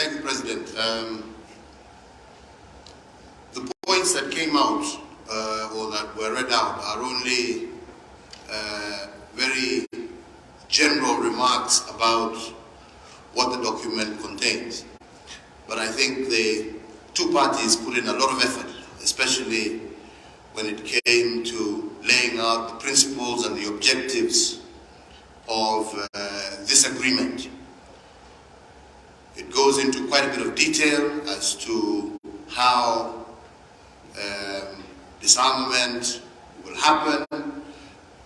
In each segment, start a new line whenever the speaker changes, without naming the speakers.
Thank you, President. The points that came out or that were read out are only very general remarks about what the document contains. But I think the two parties put in a lot of effort, especially when it came to laying out the principles and the objectives of this agreement. It goes into quite a bit of detail as to how disarmament will happen.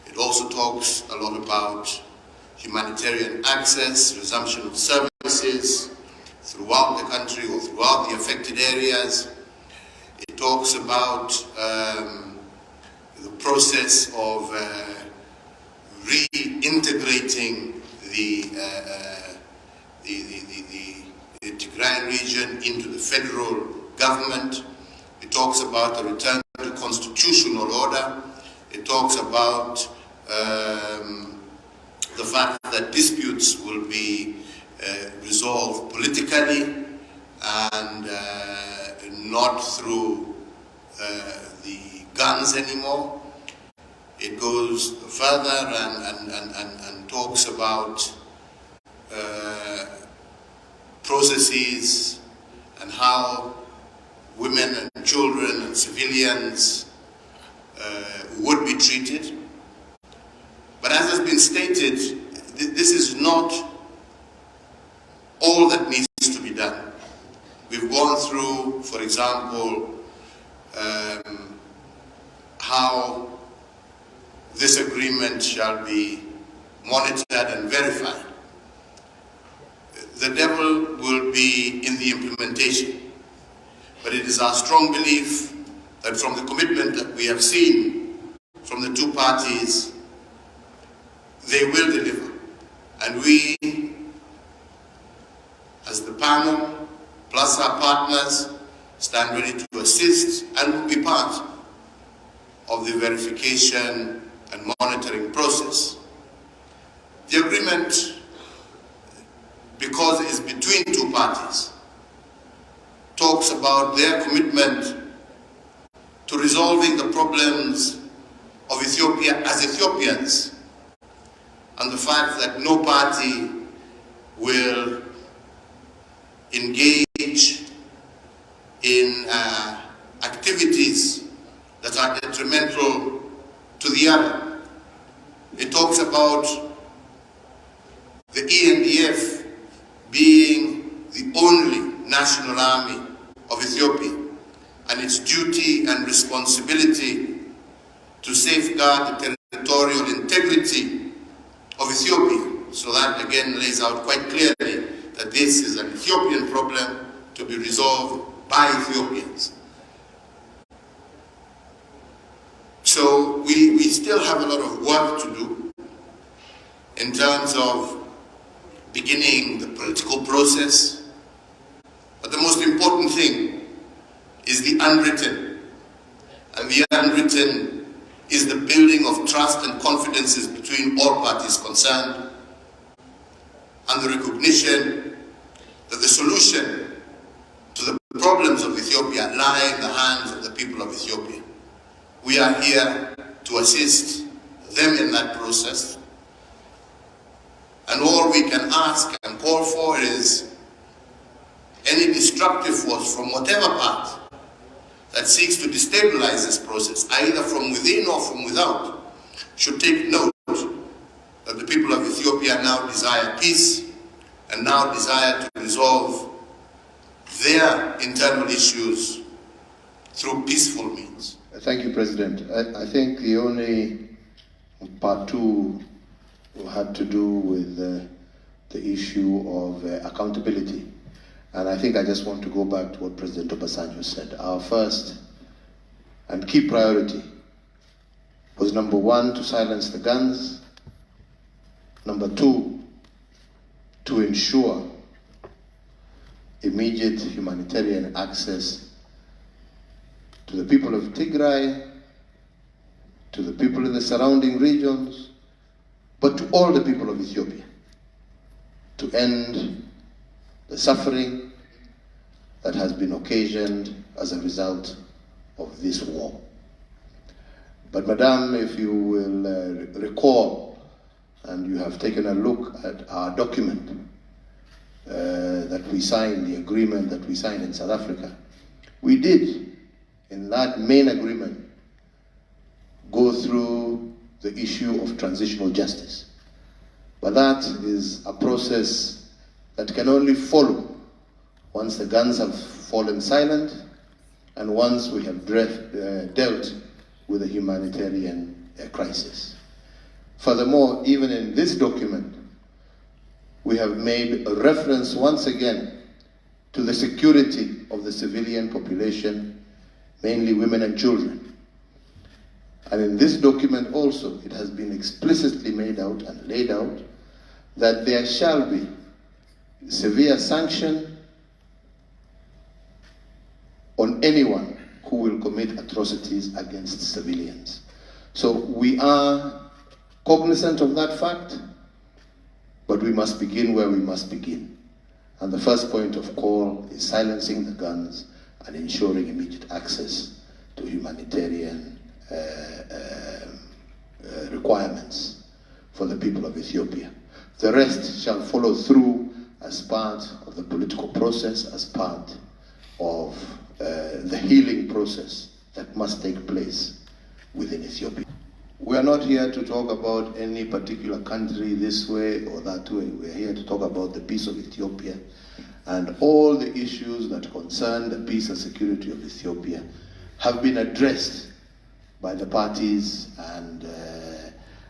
It also talks a lot about humanitarian access, resumption of services throughout the country or throughout the affected areas. It talks about the process of reintegrating the Tigrayan region into the federal government. It talks about a return to constitutional order. It talks about the fact that disputes will be resolved politically and not through the guns anymore. It goes further and talks about processes and how women and children and civilians would be treated. But as has been stated, this is not all that needs to be done. We've gone through, for example, how this agreement shall be monitored and verified. The devil will be in the implementation, but it is our strong belief that from the commitment that we have seen from the two parties, they will deliver. And we, as the panel, plus our partners, stand ready to assist and will be part of the verification and monitoring process. The agreement, because it is between two parties, talks about their commitment to resolving the problems of Ethiopia as Ethiopians, and the fact that no party will engage in activities that are detrimental to the other. It talks about the ENDF being the only national army of Ethiopia and its duty and responsibility to safeguard the territorial integrity of Ethiopia. So that again lays out quite clearly that this is an Ethiopian problem to be resolved by Ethiopians. So we still have a lot of work to do in terms of beginning the political process. But the most important thing is the unwritten. And the unwritten is the building of trust and confidences between all parties concerned, and the recognition that the solution to the problems of Ethiopia lie in the hands of the people of Ethiopia. We are here to assist them in that process, and all we can ask and call for is any destructive force from whatever part that seeks to destabilize this process, either from within or from without, should take note that the people of Ethiopia now desire peace and now desire to resolve their internal issues through peaceful means.
Thank you, President. I think the only part two had to do with the issue of accountability. And I think I just want to go back to what President Obasanjo said. Our first and key priority was, number one, to silence the guns. Number two, to ensure immediate humanitarian access to the people of Tigray, to the people in the surrounding regions, but to all the people of Ethiopia, to end the suffering, that has been occasioned as a result of this war. But Madam, if you will recall, and you have taken a look at our document that we signed, the agreement that we signed in South Africa, we did, in that main agreement, go through the issue of transitional justice. But that is a process that can only follow once the guns have fallen silent and once we have dealt with the humanitarian crisis. Furthermore, even in this document, we have made a reference once again to the security of the civilian population, mainly women and children. And in this document also, it has been explicitly made out and laid out that there shall be severe sanction on anyone who will commit atrocities against civilians. So we are cognizant of that fact, but we must begin where we must begin. And the first point of call is silencing the guns and ensuring immediate access to humanitarian requirements for the people of Ethiopia. The rest shall follow through as part of the political process, as part of the healing process that must take place within Ethiopia. We are not here to talk about any particular country this way or that way. We are here to talk about the peace of Ethiopia and all the issues that concern the peace and security of Ethiopia have been addressed by the parties, and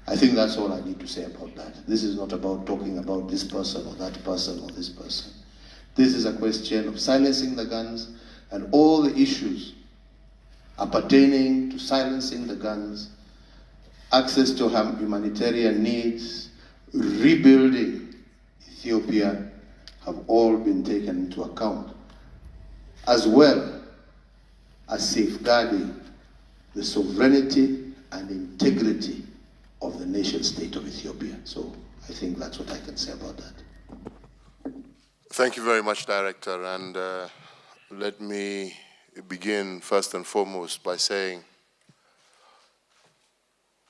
I think that's all I need to say about that. This is not about talking about this person or that person or this person. This is a question of silencing the guns and all the issues appertaining to silencing the guns, access to humanitarian needs, rebuilding Ethiopia have all been taken into account, as well as safeguarding the sovereignty and integrity of the nation state of Ethiopia. So I think that's what I can say about that.
Thank you very much, Director. And let me begin first and foremost by saying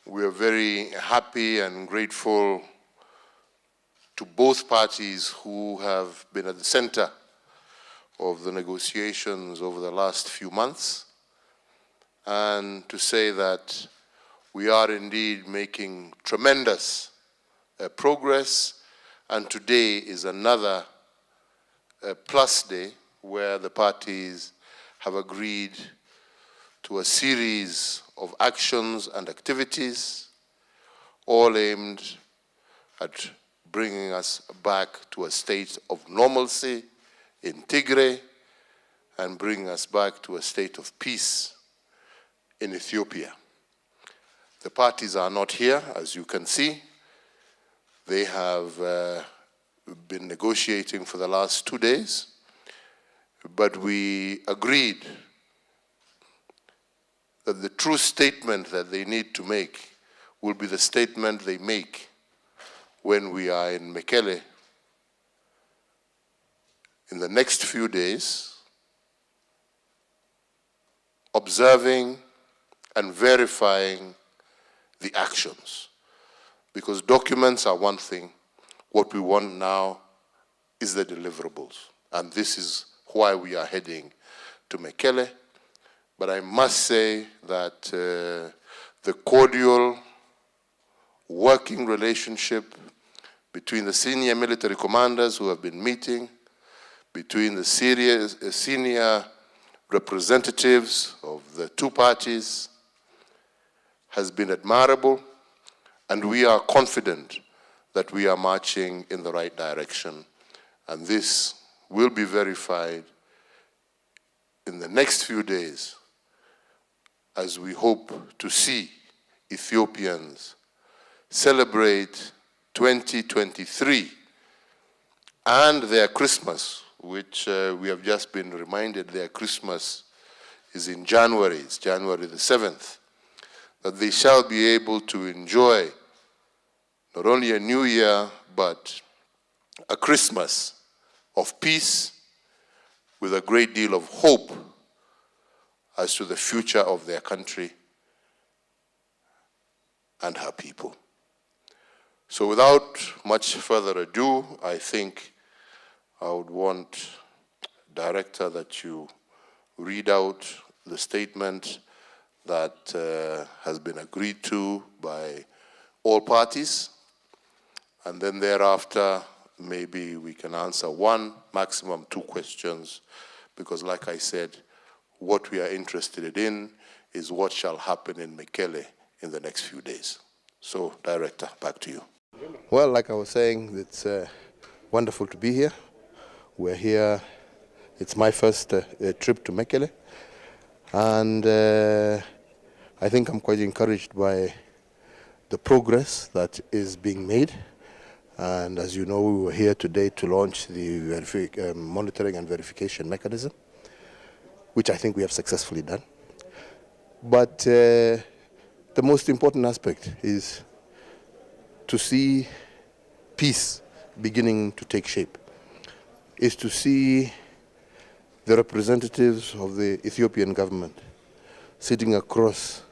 we are very happy and grateful to both parties who have been at the center of the negotiations over the last few months, and to say that we are indeed making tremendous progress, and today is another plus day where the parties have agreed to a series of actions and activities, all aimed at bringing us back to a state of normalcy in Tigray and bringing us back to a state of peace in Ethiopia. The parties are not here, as you can see. They have been negotiating for the last 2 days, but we agreed that the true statement that they need to make will be the statement they make when we are in Mekelle in the next few days, observing and verifying the actions. Because documents are one thing, what we want now is the deliverables. And this is why we are heading to Mekelle. But I must say that the cordial working relationship between the senior military commanders who have been meeting, between the senior representatives of the two parties has been admirable, and we are confident that we are marching in the right direction. And this will be verified in the next few days as we hope to see Ethiopians celebrate 2023 and their Christmas, which we have just been reminded their Christmas is in January, it's January the 7th, that they shall be able to enjoy not only a new year, but a Christmas of peace
with a great deal of hope as to the future of their country and her people. So without much further ado, I think I would want, Director, that you read out the statement that has been agreed to by all parties, and then thereafter maybe we can answer one, maximum two questions, because like I said, what we are interested in is what shall happen in Mekele in the next few days. So, Director, back to you.
Well, like I was saying, it's wonderful to be here. We're here, it's my first trip to Mekele, and I think I'm quite encouraged by the progress that is being made. And as you know, we were here today to launch the monitoring and verification mechanism, which I think we have successfully done. But the most important aspect is to see peace beginning to take shape, is to see the representatives of the Ethiopian government sitting across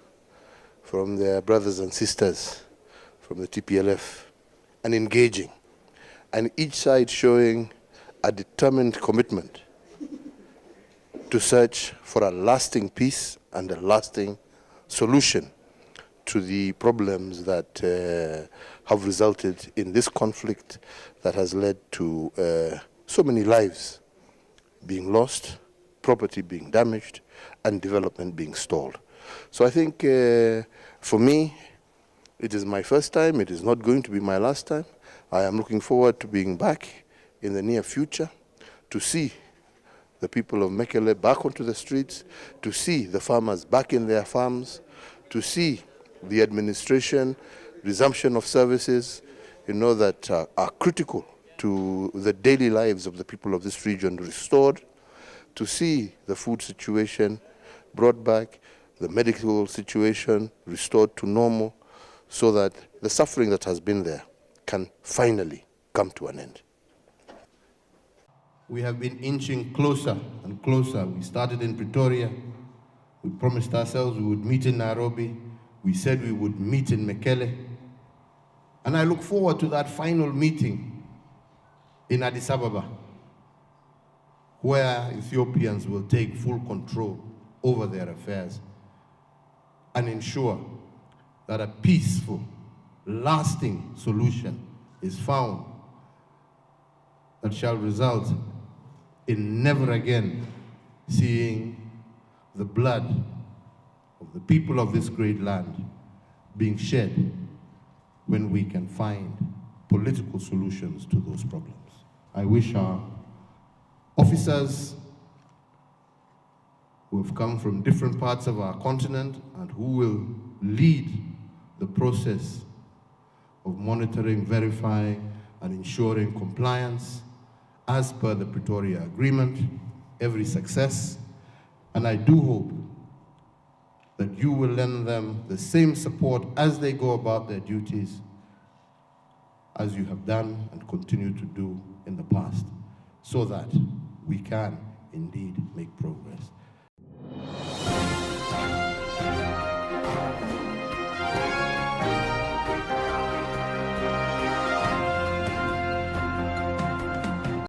from their brothers and sisters from the TPLF and engaging, and each side showing a determined commitment to search for a lasting peace and a lasting solution to the problems that have resulted in this conflict that has led to so many lives being lost, property being damaged, and development being stalled. So I think for me, it is my first time. It is not going to be my last time. I am looking forward to being back in the near future to see the people of Mekele back onto the streets, to see the farmers back in their farms, to see the administration, resumption of services, that are critical to the daily lives of the people of this region restored, to see the food situation brought back, the medical situation restored to normal, so that the suffering that has been there can finally come to an end. We have been inching closer and closer. We started in Pretoria. We promised ourselves we would meet in Nairobi. We said we would meet in Mekele. And I look forward to that final meeting in Addis Ababa, where Ethiopians will take full control over their affairs and ensure that a peaceful, lasting solution is found that shall result in never again seeing the blood of the people of this great land being shed when we can find political solutions to those problems. I wish our officers who have come from different parts of our continent and who will lead the process of monitoring, verifying, and ensuring compliance as per the Pretoria Agreement, every success. And I do hope that you will lend them the same support as they go about their duties as you have done and continue to do in the past, so that we can indeed make progress.